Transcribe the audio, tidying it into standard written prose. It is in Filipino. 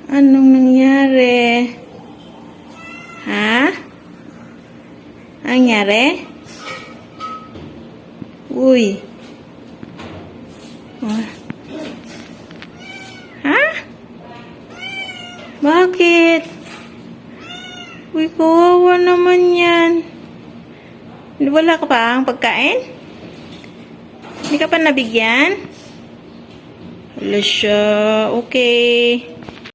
Anong nangyari? Ha? Anong nangyari? Uy. Ha? Bakit? Uy, kawawa naman yan. Wala ka pa ang pagkain? Hindi ka pa nabigyan? Wala siya. Okay.